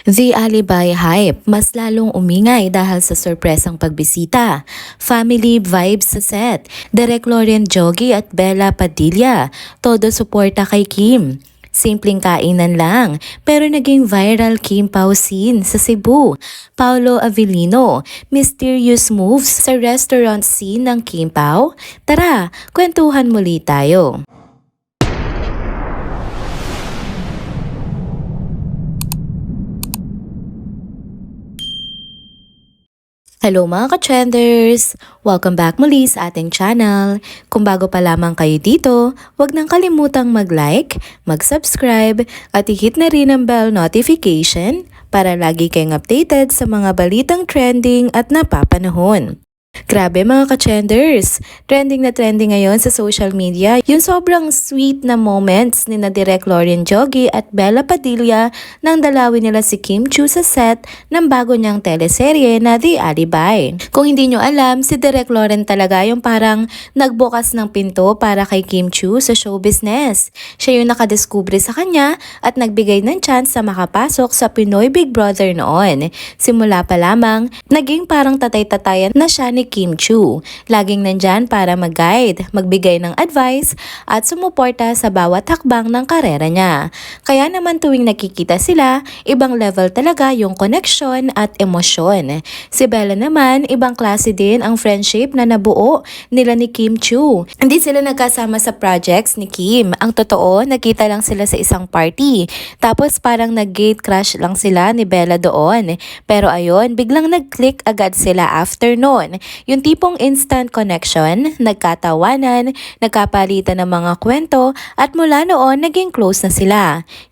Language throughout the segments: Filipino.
The Alibay hype mas lalong umingay dahil sa sorpresang pagbisita. Family vibes sa set. Derek Lauren Jogi at Bella Padilla. Todo suporta kay Kim. Simpleng kainan lang, pero naging viral Kim Pao scene sa Cebu. Paolo Avellino, mysterious moves sa restaurant scene ng Kim Pao. Tara, kwentuhan muli tayo. Hello mga ka-trenders! Welcome back muli sa ating channel. Kung bago pa lamang kayo dito, huwag nang kalimutang mag-like, mag-subscribe at i-hit na rin ang bell notification para lagi kayong updated sa mga balitang trending at napapanahon. Grabe mga ka-trenders! Trending na trending ngayon sa social media yung sobrang sweet na moments ni na Direk Lauren Jogi at Bella Padilla nang dalawin nila si Kim Chiu sa set ng bago niyang teleserye na The Alibay. Kung hindi nyo alam, si Direk Lauren talaga yung parang nagbukas ng pinto para kay Kim Chiu sa show business. Siya yung nakadiskubre sa kanya at nagbigay ng chance sa makapasok sa Pinoy Big Brother noon. Simula pa lamang, naging parang tatay-tatayan na siya ni Kim Chiu. Laging nandyan para mag-guide, magbigay ng advice at sumuporta sa bawat hakbang ng karera niya. Kaya naman tuwing nakikita sila, ibang level talaga yung connection at emosyon. Si Bella naman, ibang klase din ang friendship na nabuo nila ni Kim Chiu. Hindi sila nagkasama sa projects ni Kim. Ang totoo, nakita lang sila sa isang party. Tapos parang nag-gate crush lang sila ni Bella doon. Pero ayun, biglang nag-click agad sila after noon. Yung tipong instant connection, nagkatawanan, nagkapalitan ng mga kwento at mula noon naging close na sila.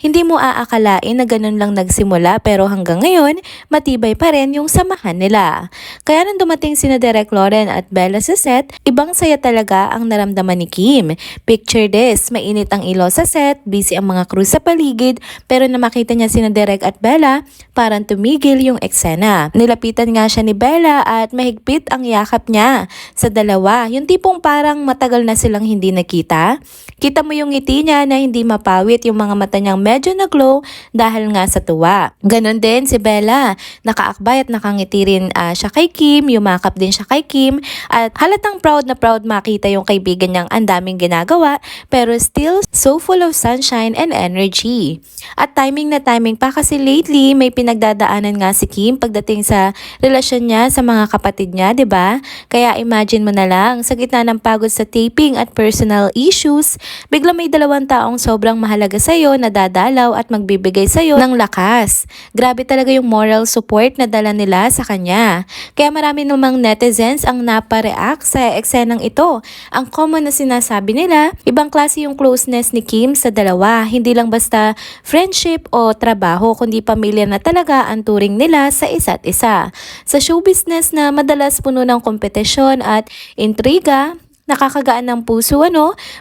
Hindi mo aakalain na ganun lang nagsimula pero hanggang ngayon matibay pa rin yung samahan nila. Kaya nung dumating sina Direk Lauren at Bella sa set, ibang saya talaga ang naramdaman ni Kim. Picture this, mainit ang ilaw sa set, busy ang mga crew sa paligid pero na makita niya sina Direk at Bella, parang tumigil yung eksena. Nilapitan nga siya ni Bella at mahigpit ang yakap niya sa dalawa. Yung tipong parang matagal na silang hindi nakita. Kita mo yung ngiti niya na hindi mapawit, yung mga mata niyang medyo naglow dahil nga sa tuwa. Ganon din si Bella. Nakaakbay at nakangiti rin siya kay Kim, yumakap din siya kay Kim at halatang proud na proud makita yung kaibigan niyang ang daming ginagawa pero still so full of sunshine and energy. At timing na timing pa kasi lately may pinagdadaanan nga si Kim pagdating sa relasyon niya sa mga kapatid niya, 'di ba? Kaya imagine mo na lang, sa gitna ng pagod sa taping at personal issues, bigla may dalawang taong sobrang mahalaga sa'yo na dadalaw at magbibigay sa'yo ng lakas. Grabe talaga yung moral support na dala nila sa kanya. Kaya marami namang netizens ang napareact sa eksenang ito. Ang common na sinasabi nila, ibang klase yung closeness ni Kim sa dalawa. Hindi lang basta friendship o trabaho, kundi pamilya na talaga ang turing nila sa isa't isa. Sa show business na madalas puno ng kompetisyon at intriga, nakakagaan ng puso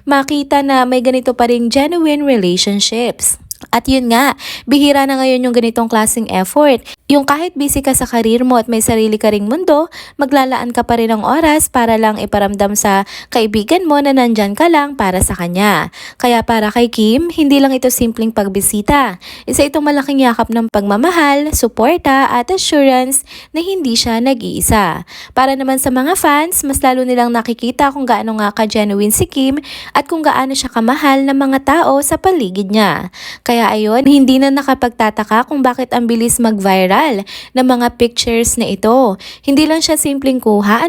makita na may ganito pa ring genuine relationships. At yun nga, bihira na ngayon yung ganitong klaseng effort. Yung kahit busy ka sa karir mo at may sarili ka ring mundo, maglalaan ka pa rin ng oras para lang iparamdam sa kaibigan mo na nandyan ka lang para sa kanya. Kaya para kay Kim, hindi lang ito simpleng pagbisita. Isa itong malaking yakap ng pagmamahal, suporta at assurance na hindi siya nag-iisa. Para naman sa mga fans, mas lalo nilang nakikita kung gaano nga ka-genuine si Kim at kung gaano siya kamahal ng mga tao sa paligid niya. Kaya ayun, hindi na nakapagtataka kung bakit ang bilis mag-viral ng mga pictures na ito. Hindi lang siya simpleng kuha,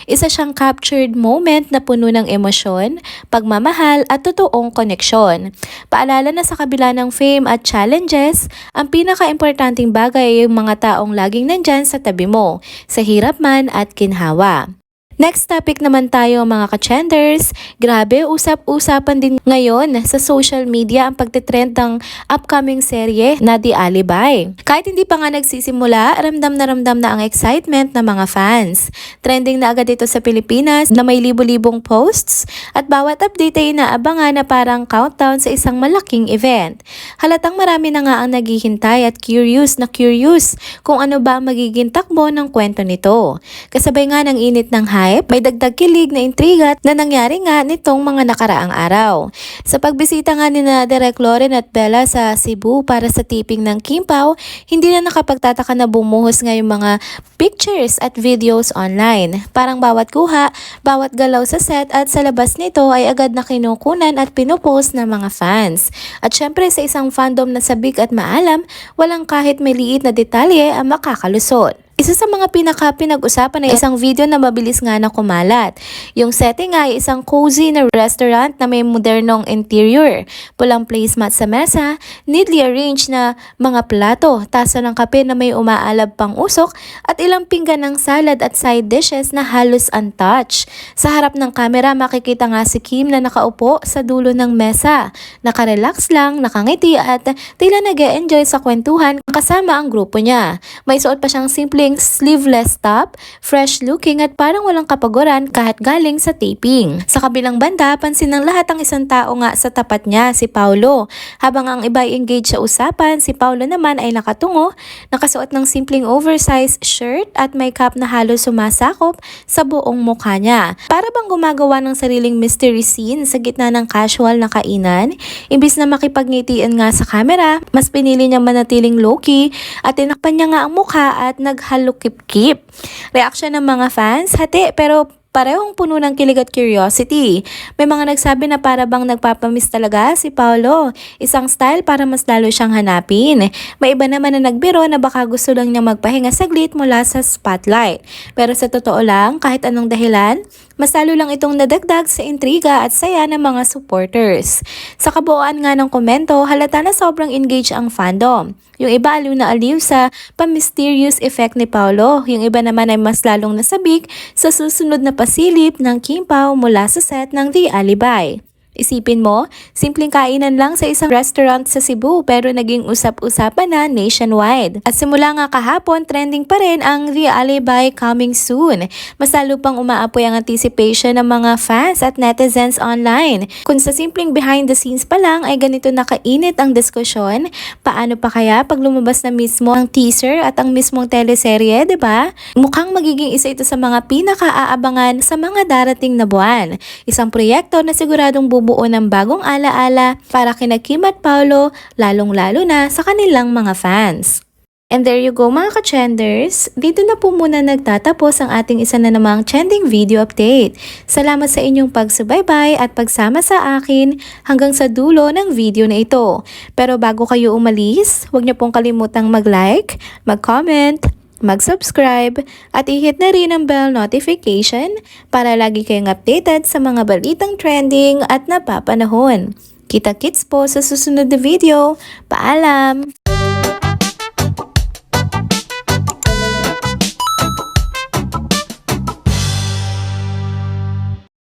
isa siyang captured moment na puno ng emosyon, pagmamahal at totoong koneksyon. Paalala na sa kabila ng fame at challenges, ang pinaka-importanting bagay ay yung mga taong laging nandyan sa tabi mo, sa hirap man at ginhawa. Next topic naman tayo mga ka-trenders. Grabe, usap-usapan din ngayon sa social media ang pagtitrend ng upcoming serye na The Alibay. Kahit hindi pa nga nagsisimula, ramdam na ang excitement ng mga fans. Trending na agad ito sa Pilipinas na may libo-libong posts at bawat update ay inaabangan na parang countdown sa isang malaking event. Halatang marami na nga ang naghihintay at curious kung ano ba magiging takbo ng kwento nito. Kasabay nga ng init ng hype hype, may dagdag kilig na intriga na nangyari nga nitong mga nakaraang araw. Sa pagbisita nga ni na Direk Loren at Bella sa Cebu para sa taping ng Kim Pao, hindi na nakapagtataka na bumuhos nga yung mga pictures at videos online. Parang bawat kuha, bawat galaw sa set at sa labas nito ay agad na kinukunan at pinupost ng mga fans. At syempre sa isang fandom na sabik at maalam, walang kahit may liit na detalye ang makakalusot. Isa sa mga pinag-usapan ay isang video na mabilis nga na kumalat. Yung setting ay isang cozy na restaurant na may modernong interior. Pulang placemat sa mesa, neatly arranged na mga plato, tasa ng kape na may umaalab pang usok at ilang pinggan ng salad at side dishes na halos untouched. Sa harap ng kamera makikita nga si Kim na nakaupo sa dulo ng mesa. Nakarelax lang, nakangiti at tila nag-e-enjoy sa kwentuhan kasama ang grupo niya. May suot pa siyang simpleng sleeveless top, fresh looking at parang walang kapaguran kahit galing sa taping. Sa kabilang banda, pansin ng lahat ang isang tao nga sa tapat niya, si Paolo. Habang ang iba ay engaged sa usapan, si Paolo naman ay nakatungo, nakasuot ng simpleng oversized shirt at may cap na halos sumasakop sa buong mukha niya. Para bang gumagawa ng sariling mystery scene sa gitna ng casual na kainan, imbis na makipagngitian nga sa camera, mas pinili niya manatiling low-key at tinakpan niya nga ang mukha at naghalukip-kip. Reaksyon ng mga fans, hati pero parehong puno ng kilig at curiosity. May mga nagsabi na para bang nagpapamiss talaga si Paolo. Isang style para mas lalo siyang hanapin. May iba naman na nagbiro na baka gusto lang niya magpahinga saglit mula sa spotlight. Pero sa totoo lang, kahit anong dahilan, mas lalo lang itong nadagdag sa intriga at saya ng mga supporters. Sa kabuuan nga ng komento, halata na sobrang engaged ang fandom. Yung iba aliw na aliw sa pa-mysterious effect ni Paolo. Yung iba naman ay mas lalong nasabik sa susunod na pasilip ng Kim Pao mula sa set ng The Alibay. Isipin mo, simpleng kainan lang sa isang restaurant sa Cebu pero naging usap-usapan na nationwide. At simula nga kahapon, trending pa rin ang The Alibay coming soon. Mas lalo pang umaapoy ang anticipation ng mga fans at netizens online. Kung sa simpleng behind the scenes pa lang ay ganito nakainit ang diskusyon, paano pa kaya pag lumabas na mismo ang teaser at ang mismong teleserye, diba? Mukhang magiging isa ito sa mga pinaka-aabangan sa mga darating na buwan. Isang proyekto na siguradong bubuo ng bagong alaala para kina Kim at Paolo, lalong-lalo na sa kanilang mga fans. And there you go mga ka-trenders, dito na po muna nagtatapos ang ating isa na namang trending video update. Salamat sa inyong pagsubaybay at pagsama sa akin hanggang sa dulo ng video na ito. Pero bago kayo umalis, huwag niyo pong kalimutang mag-like, mag-comment, mag-subscribe at i-hit na rin ang bell notification para lagi kayong updated sa mga balitang trending at napapanahon. Kita-kits po sa susunod na video. Paalam!